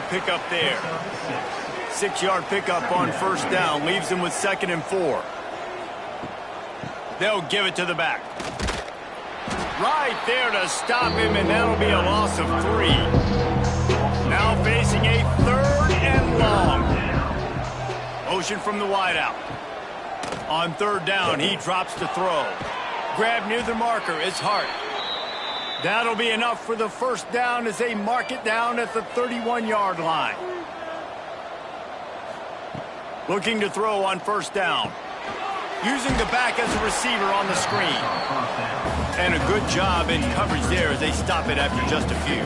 pickup there. 6-yard pickup on first down. Leaves him with 2nd and 4. They'll give it to the back. Right there to stop him, and that'll be a loss of 3. Now facing a 3rd and long. Motion from the wideout. On 3rd down, he drops to throw. Grab near the marker, it's Hart. That'll be enough for the first down as they mark it down at the 31-yard line. Looking to throw on first down. Using the back as a receiver on the screen. And a good job in coverage there as they stop it after just a few.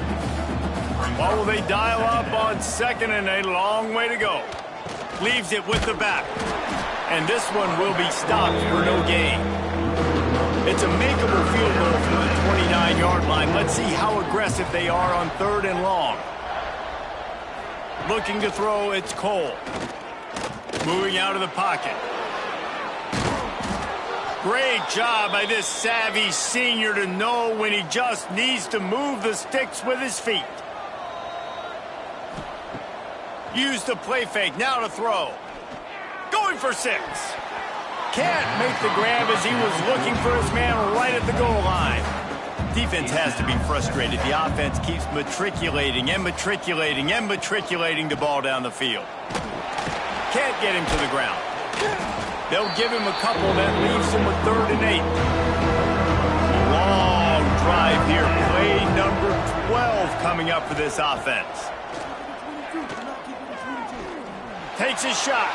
What will they dial up on 2nd and a long way to go? Leaves it with the back. And this one will be stopped for no gain. It's a makeable field goal from the 29-yard line. Let's see how aggressive they are on 3rd and long. Looking to throw, it's Cole. Moving out of the pocket. Great job by this savvy senior to know when he just needs to move the sticks with his feet. Use the play fake, now to throw. Going for 6. Can't make the grab as he was looking for his man right at the goal line. Defense has to be frustrated. The offense keeps matriculating and matriculating and matriculating the ball down the field. Can't get him to the ground. They'll give him a couple that leaves him with 3rd and 8. Long drive here. Play number 12 coming up for this offense. Takes his shot.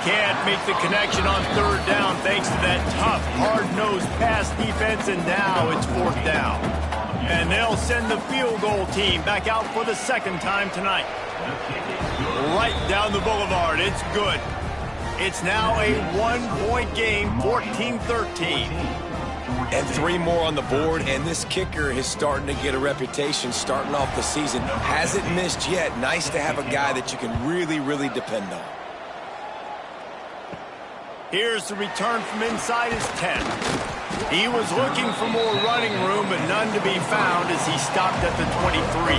Can't make the connection on 3rd down thanks to that tough, hard-nosed pass defense, and now it's 4th down. And they'll send the field goal team back out for the 2nd time tonight. Right down the boulevard. It's good. It's now a 1-point game, 14-13. And 3 more on the board, and this kicker is starting to get a reputation starting off the season. Hasn't missed yet. Nice to have a guy that you can really, really depend on. Here's the return from inside his 10. He was looking for more running room, but none to be found as he stopped at the 23.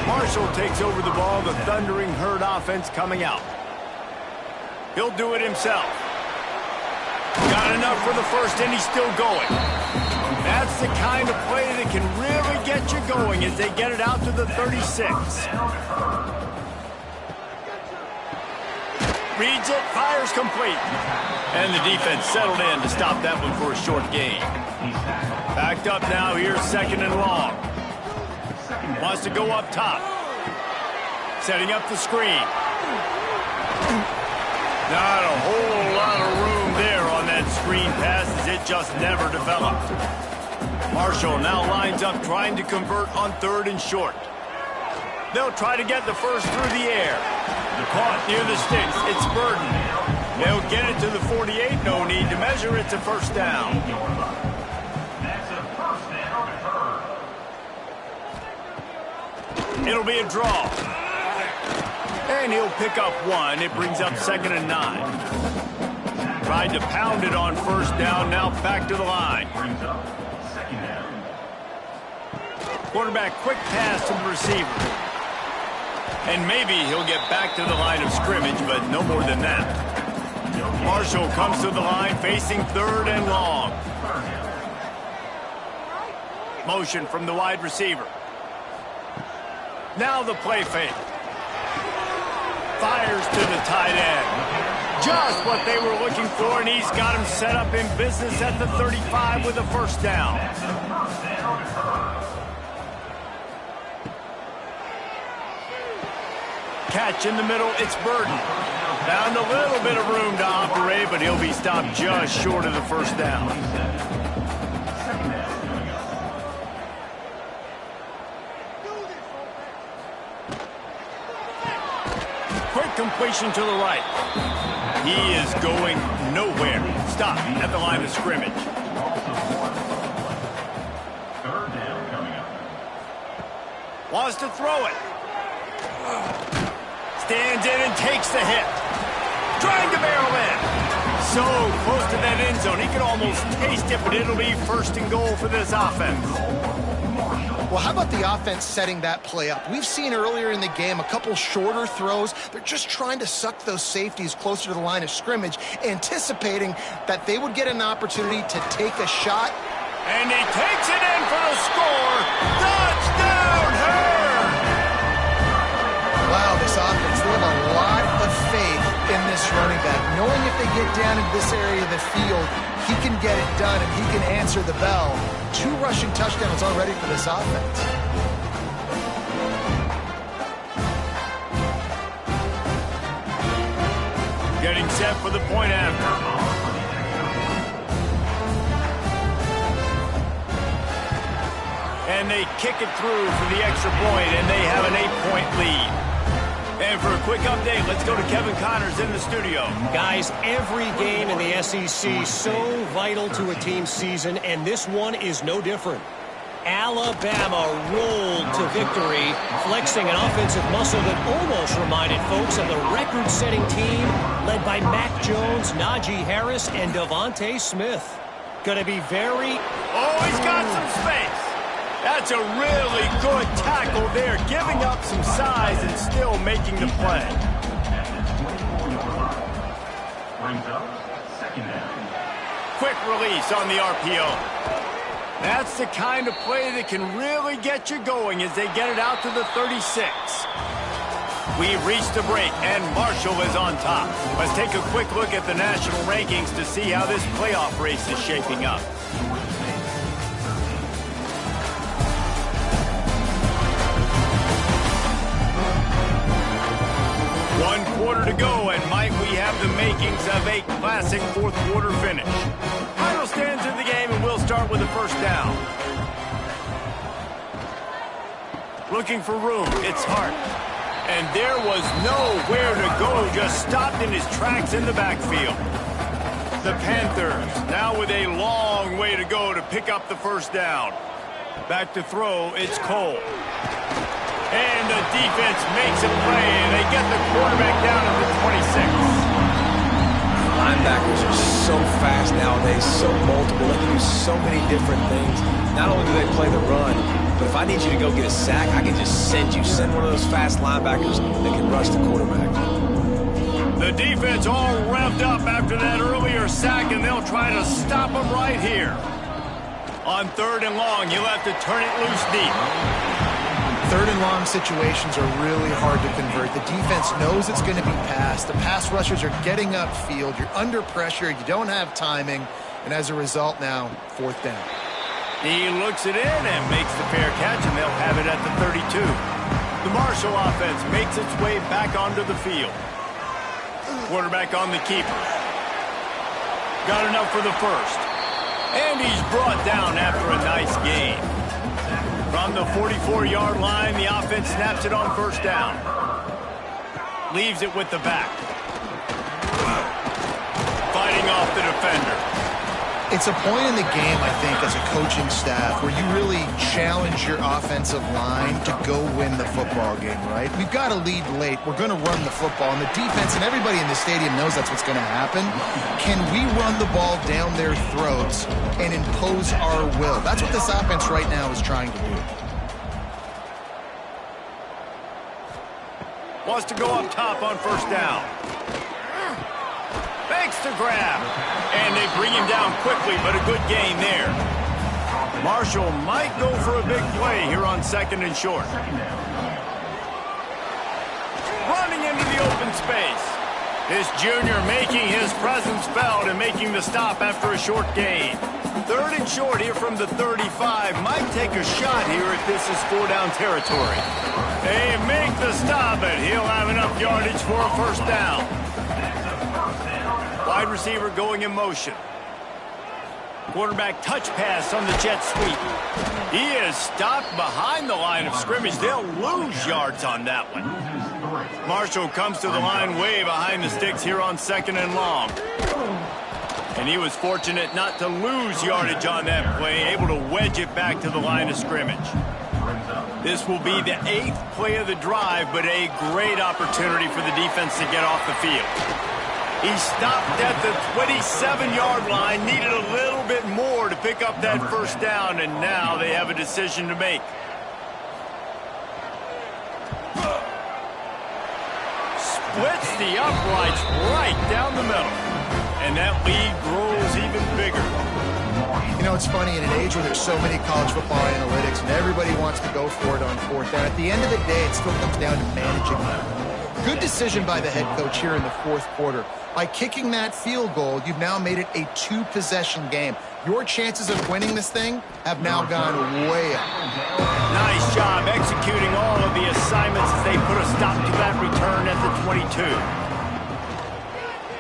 Marshall takes over the ball, the Thundering Herd offense coming out. He'll do it himself. Got enough for the first, and he's still going. That's the kind of play that can really get you going as they get it out to the 36. Reads it, fires complete. And the defense settled in to stop that one for a short gain. Backed up now, here's 2nd and long. Wants to go up top. Setting up the screen. Not a whole lot of room there on that screen pass as it just never developed. Marshall now lines up trying to convert on 3rd and short. They'll try to get the first through the air. Caught near the sticks. It's Burden. They'll get it to the 48. No need to measure. It's a 1st down. It'll be a draw. And he'll pick up 1. It brings up 2nd and 9. Tried to pound it on 1st down. Now back to the line. Quarterback quick pass to the receiver. And maybe he'll get back to the line of scrimmage, but no more than that. Marshall comes to the line facing 3rd and long. Motion from the wide receiver. Now the play fake. Fires to the tight end. Just what they were looking for, and he's got him set up in business at the 35 with a 1st down. Catch in the middle, it's Burden. Found a little bit of room to operate, but he'll be stopped just short of the 1st down. Quick completion to the right. He is going nowhere. Stop at the line of scrimmage. 3rd down coming up. Wants to throw it. Stands in and takes the hit. Trying to barrel in. So close to that end zone. He can almost taste it, but it'll be 1st and goal for this offense. Well, how about the offense setting that play up? We've seen earlier in the game a couple shorter throws. They're just trying to suck those safeties closer to the line of scrimmage, anticipating that they would get an opportunity to take a shot. And he takes it in for the score. Touchdown, Hurd! Wow, this offense, they have a lot of faith in this running back, knowing if they get down into this area of the field, he can get it done and he can answer the bell. 2 rushing touchdowns already for this offense. Getting set for the point after. And they kick it through for the extra point, and they have an 8-point lead. And for a quick update, let's go to Kevin Connors in the studio. Guys, every game in the SEC so vital to a team's season, and this one is no different. Alabama rolled to victory, flexing an offensive muscle that almost reminded folks of the record-setting team led by Mac Jones, Najee Harris, and Devontae Smith. Going to be very... Oh, he's got some space. That's a really good tackle there, giving up some size and still making the play. Quick release on the RPO. That's the kind of play that can really get you going as they get it out to the 36. We've reached the break, and Marshall is on top. Let's take a quick look at the national rankings to see how this playoff race is shaping up. One quarter to go, and might we have the makings of a classic fourth-quarter finish. Final stands in the game, and we'll start with the first down. Looking for room, it's Hart. And there was nowhere to go, just stopped in his tracks in the backfield. The Panthers now with a long way to go to pick up the first down. Back to throw, it's Cole. And the defense makes a play, and they get the quarterback down at the 26. Linebackers are so fast nowadays, so multiple. They can do so many different things. Not only do they play the run, but if I need you to go get a sack, I can just send one of those fast linebackers that can rush the quarterback. The defense all revved up after that earlier sack, and they'll try to stop them right here. On 3rd and long, you'll have to turn it loose deep. 3rd and long situations are really hard to convert. The defense knows it's going to be passed. The pass rushers are getting upfield. You're under pressure. You don't have timing. And as a result now, 4th down. He looks it in and makes the fair catch, and they'll have it at the 32. The Marshall offense makes its way back onto the field. Quarterback on the keeper. Got enough for the first. And he's brought down after a nice gain. From the 44-yard line, the offense snaps it on 1st down. Leaves it with the back. Fighting off the defender. It's a point in the game, I think, as a coaching staff, where you really challenge your offensive line to go win the football game, right? We've got to lead late. We're going to run the football, and the defense and everybody in the stadium knows that's what's going to happen. Can we run the ball down their throats and impose our will? That's what this offense right now is trying to do. Wants to go up top on 1st down. Makes the grab. And they bring him down quickly, but a good gain there. Marshall might go for a big play here on 2nd and short. Running into the open space. This junior making his presence felt and making the stop after a short gain. 3rd and short here from the 35. Might take a shot here if this is 4-down territory. They make the stop, and he'll have enough yardage for a 1st down. Wide receiver going in motion. Quarterback touch pass on the jet sweep. He is stopped behind the line of scrimmage. They'll lose yards on that one. Marshall comes to the line way behind the sticks here on 2nd and long. And he was fortunate not to lose yardage on that play, able to wedge it back to the line of scrimmage. This will be the 8th play of the drive, but a great opportunity for the defense to get off the field. He stopped at the 27-yard line, needed a little bit more to pick up that 1st down, and now they have a decision to make. splits the uprights right down the middle. And that lead grows even bigger. You know, it's funny, in an age where there's so many college football analytics and everybody wants to go for it on fourth down, at the end of the day, it still comes down to managing it. Good decision by the head coach here in the fourth quarter. By kicking that field goal, you've now made it a two-possession game. Your chances of winning this thing have now gone way up. Nice job executing all of the assignments as they put a stop to that return at the 22.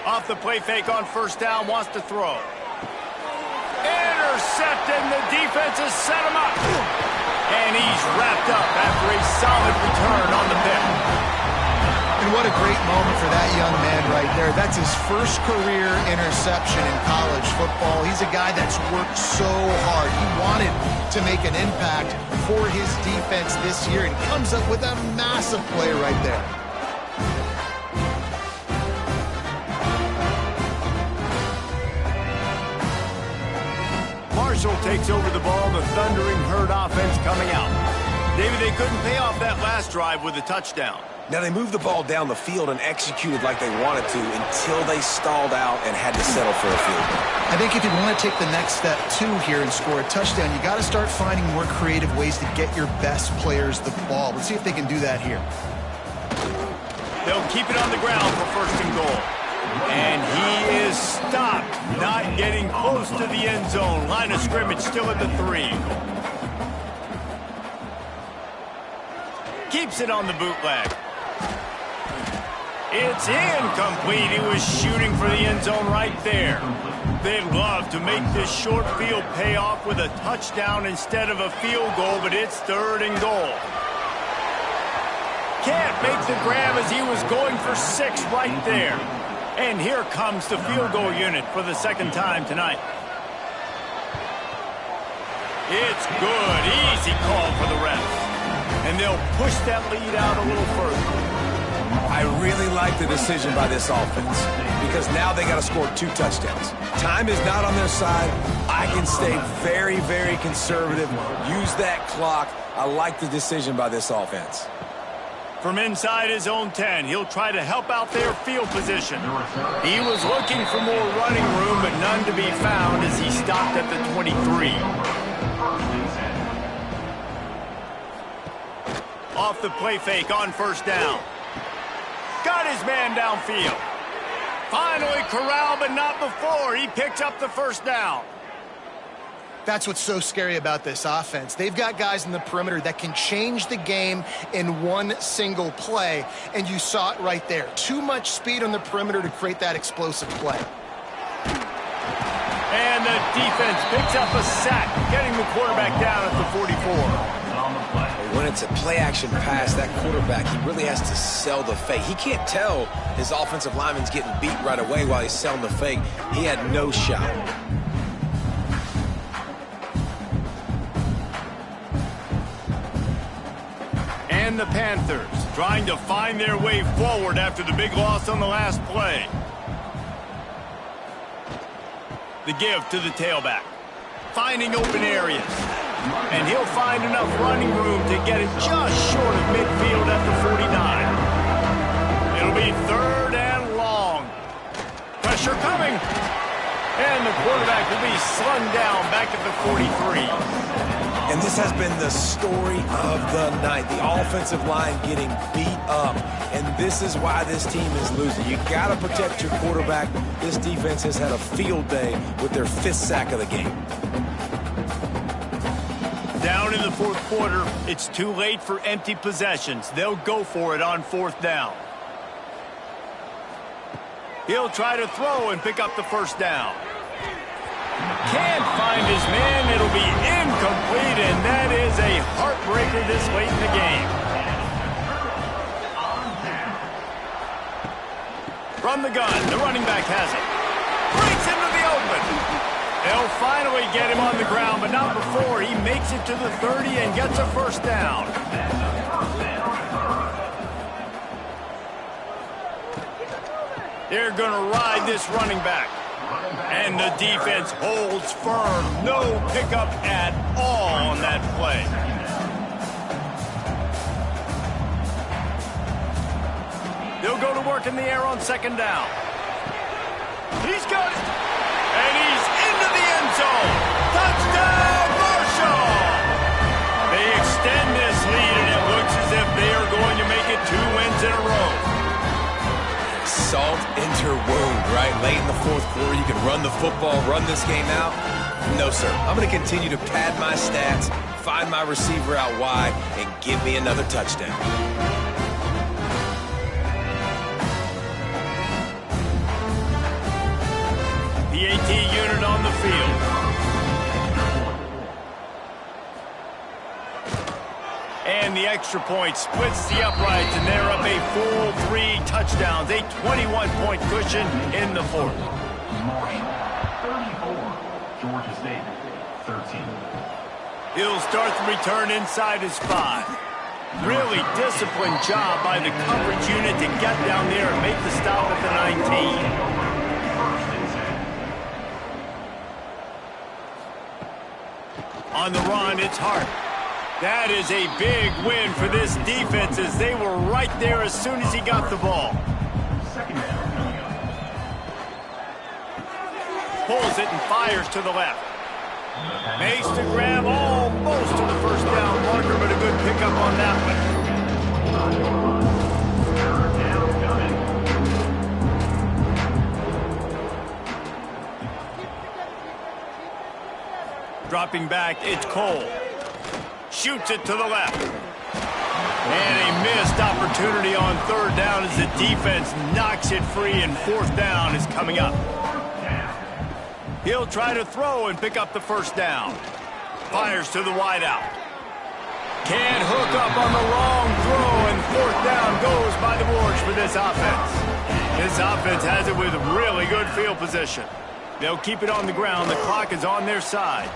Off the play fake on first down, wants to throw. Intercepted, and the defense has set him up. And he's wrapped up after a solid return on the pick. And what a great moment for that young man right there. That's his first career interception in college football. He's a guy that's worked so hard. He wanted to make an impact for his defense this year, and comes up with a massive play right there. Marshall takes over the ball, the Thundering Herd offense coming out. David, they couldn't pay off that last drive with a touchdown. Now, they moved the ball down the field and executed like they wanted to until they stalled out and had to settle for a field goal. I think if you want to take the next step, too, here and score a touchdown, you got to start finding more creative ways to get your best players the ball. Let's see if they can do that here. They'll keep it on the ground for first and goal. And he is stopped, not getting close to the end zone. Line of scrimmage still at the 3. Keeps it on the bootleg. It's incomplete. He was shooting for the end zone right there. They'd love to make this short field pay off with a touchdown instead of a field goal, but it's third and goal. Can't make the grab as he was going for 6 right there. And here comes the field goal unit for the second time tonight. It's good. Easy call for the refs. And they'll push that lead out a little further. I really like the decision by this offense because now they got to score 2 touchdowns. Time is not on their side. I can stay very, very conservative. Use that clock. I like the decision by this offense. From inside his own 10, he'll try to help out their field position. He was looking for more running room, but none to be found as he stopped at the 23. Off the play fake on first down. Got his man downfield. Finally corralled, but not before. He picks up the first down. That's what's so scary about this offense. They've got guys in the perimeter that can change the game in one single play, and you saw it right there. Too much speed on the perimeter to create that explosive play. And the defense picks up a sack, getting the quarterback down at the 44. When it's a play-action pass, that quarterback, he really has to sell the fake. He can't tell his offensive lineman's getting beat right away while he's selling the fake. He had no shot. And the Panthers trying to find their way forward after the big loss on the last play. The give to the tailback. Finding open areas. And he'll find enough running room to get it just short of midfield at the 49. It'll be third and long. Pressure coming. And the quarterback will be slung down back at the 43. And this has been the story of the night. The offensive line getting beat up. And this is why this team is losing. You got to protect your quarterback. This defense has had a field day with their 5th sack of the game. Down in the fourth quarter, it's too late for empty possessions. They'll go for it on fourth down. He'll try to throw and pick up the first down. Can't find his man. It'll be incomplete, and that is a heartbreaker this late in the game. From the gun, the running back has it. Breaks into the open. They'll finally get him on the ground, but not before he makes it to the 30 and gets a first down. They're going to ride this running back. And the defense holds firm. No pickup at all on that play. They'll He'll go to work in the air on second down. He's got it. And he's into the end zone. Touchdown, Marshall! They extend this lead, and it looks as if they are going to make it 2 wins in a row. Salt into wound, right? Late in the fourth quarter, you can run the football, run this game out. No, sir. I'm going to continue to pad my stats, find my receiver out wide, and give me another touchdown. PAT unit on the field. And the extra point splits the uprights, and they're up a full 3 touchdowns, a 21-point cushion in the fourth. Marshall, 34. Georgia State, 13. He'll start the return inside his 5. Really disciplined job by the coverage unit to get down there and make the stop at the 19. On the run, it's Hart. That is a big win for this defense, as they were right there as soon as he got the ball. Second down coming up. Pulls it and fires to the left. Makes the grab almost to the first down marker, but a good pickup on that one. Third down coming. Dropping back, it's Cole. Shoots it to the left. And a missed opportunity on third down as the defense knocks it free, and fourth down is coming up. He'll try to throw and pick up the first down. Fires to the wideout. Can't hook up on the long throw, and fourth down goes by the boards for this offense. This offense has it with really good field position. They'll keep it on the ground. The clock is on their side.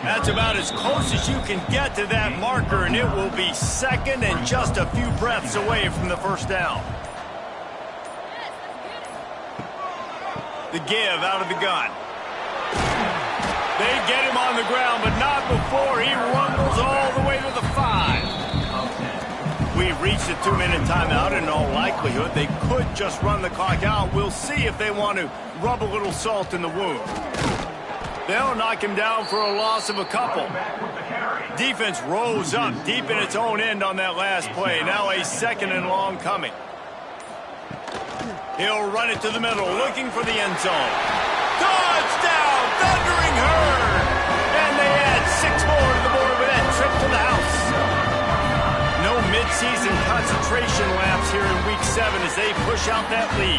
That's about as close as you can get to that marker, and it will be second and just a few breaths away from the first down. The give out of the gun. They get him on the ground, but not before he rumbles all the way to the 5. We've reached a 2-minute timeout, and in all likelihood, they could just run the clock out. We'll see if they want to rub a little salt in the wound. They'll knock him down for a loss of a couple. Defense rose up deep in its own end on that last play. Now a second and long coming. He'll run it to the middle, looking for the end zone. Touchdown, Thundering Herd! And they add 6 more to the board with that trip to the house. No midseason concentration laps here in Week 7 as they push out that lead.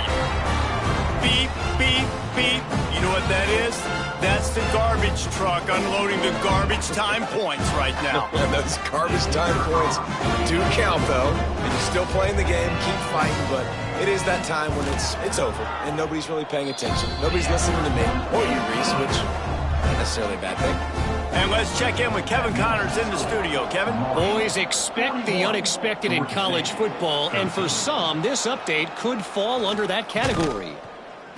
Beep, beep, beep. You know what that is? That's the garbage truck unloading the garbage time points right now. And those garbage time points do count, though. And you're still playing the game, keep fighting, but it is that time when it's over, and nobody's really paying attention. Nobody's listening to me or you, Reese, which isn't necessarily a bad thing. And let's check in with Kevin Connors in the studio. Kevin? Boys, expect the unexpected in college football, and for some, this update could fall under that category.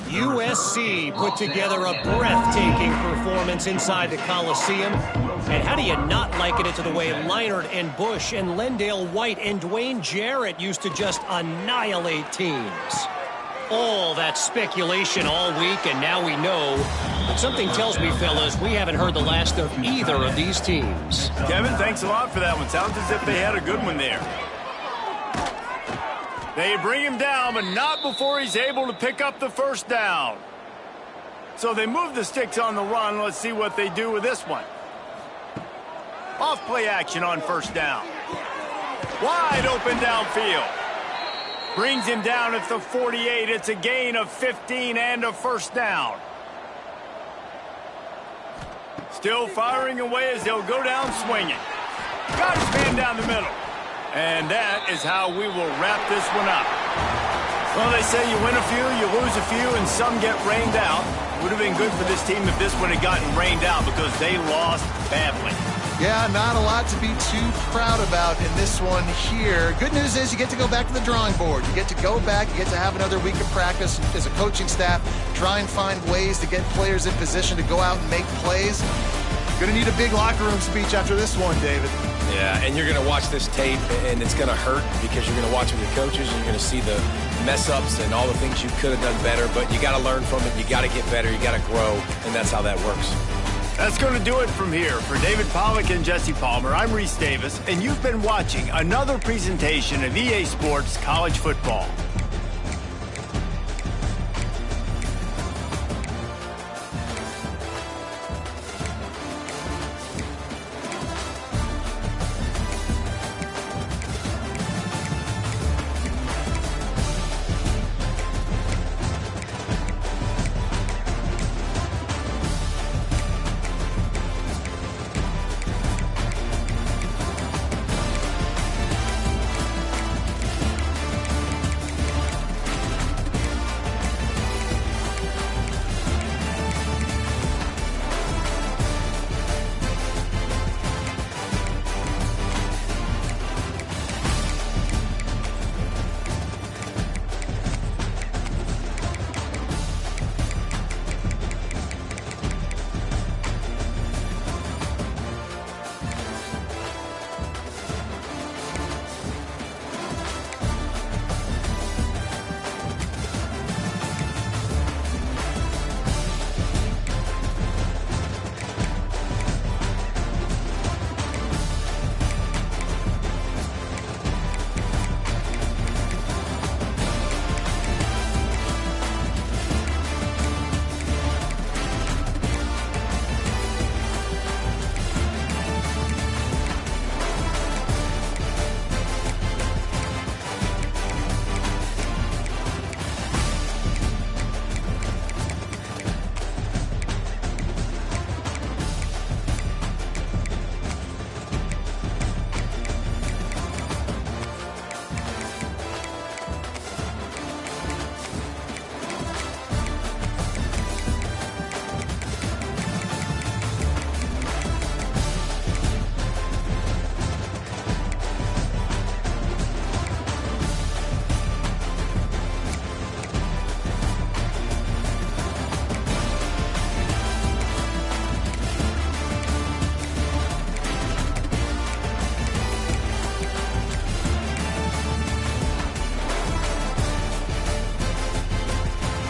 USC put together a breathtaking performance inside the Coliseum. And how do you not liken it to the way Leinart and Bush and Lendale White and Dwayne Jarrett used to just annihilate teams? All that speculation all week, and now we know. But something tells me, fellas, we haven't heard the last of either of these teams. Kevin, thanks a lot for that one. Sounds as if they had a good one there. They bring him down, but not before he's able to pick up the first down. So they move the sticks on the run. Let's see what they do with this one. Off play action on first down. Wide open downfield. Brings him down at the 48. It's a gain of 15 and a first down. Still firing away as they'll go down swinging. Got his man down the middle. And that is how we will wrap this one up. Well, they say you win a few, you lose a few, and some get rained out. Would have been good for this team if this one had gotten rained out because they lost badly. Yeah, not a lot to be too proud about in this one here. Good news is you get to go back to the drawing board. You get to go back, you get to have another week of practice as a coaching staff, try and find ways to get players in position to go out and make plays. Going to need a big locker room speech after this one, David. Yeah, and you're going to watch this tape, and it's going to hurt because you're going to watch it with your coaches, and you're going to see the mess-ups and all the things you could have done better, but you got to learn from it. You got to get better. You got to grow, and that's how that works. That's going to do it from here. For David Pollack and Jesse Palmer, I'm Reese Davis, and you've been watching another presentation of EA Sports College Football.